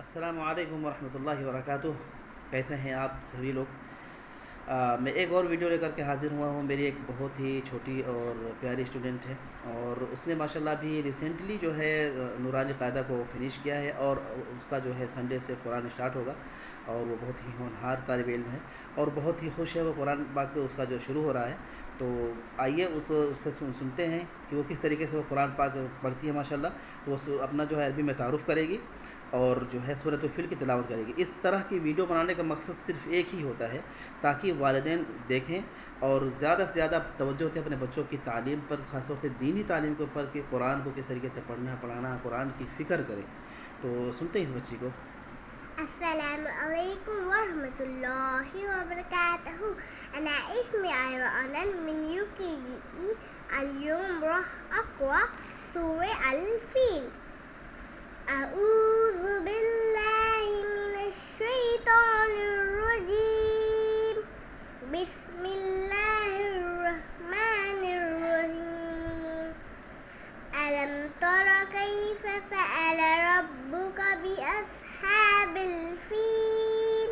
السلام علیکم ورحمۃ اللہ وبرکاتہ. کیسے ہیں آپ سبھی لوگ؟ میں ایک اور ویڈیو لے کر کے حاضر ہوا ہوں. میری ایک بہت ہی چھوٹی اور پیاری اسٹوڈنٹ ہے، اور اس نے ماشاء اللہ بھی ریسنٹلی جو ہے نورانی قاعدہ کو فنش کیا ہے، اور اس کا جو ہے سنڈے سے قرآن اسٹارٹ ہوگا، اور وہ بہت ہی ہونہار طالب علم ہے اور بہت ہی خوش ہے. وہ قرآن پاک پہ اس کا جو شروع ہو رہا ہے، تو آئیے اس سے سنتے ہیں کہ وہ کس طریقے سے وہ قرآن پاک پڑھتی ہے ماشاء اللہ. تو وہ اپنا جو ہے عربی میں تعارف کرے گی اور جو ہے سورۃ الفل کی تلاوت کرے گی. اس طرح کی ویڈیو بنانے کا مقصد صرف ایک ہی ہوتا ہے، تاکہ والدین دیکھیں اور زیادہ سے زیادہ توجہ ہوتے ہیں اپنے بچوں کی تعلیم پر، خاص طور سے دینی تعلیم کے اوپر، کہ قرآن کو کس طریقے سے پڑھنا پڑھانا، قرآن کی فکر کریں. تو سنتے ہیں اس بچی کو. السلام علیکم ورحمۃ اللہ وبرکاتہ. أنا اسمي أيران من UKG. اليوم راح أقرأ سورة الفيل. أعوذ بالله من الشيطان الرجيم. بسم الله الرحمن الرحيم. ألم تر كيف فعل ربك بأصحاب الفيل.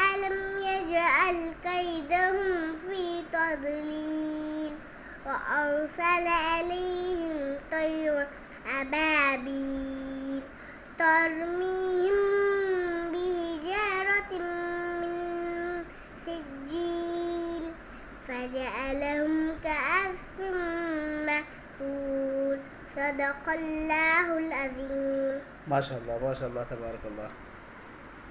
ألم يجعل كيدهم في تضليل وأرسل عليهم طيرا أبابيل ترميهم بحجارة من سجيل فجعلهم كعصف مأكول. صدق الله العظيم. ماشاء اللہ ماشاء اللہ، تبارک اللہ.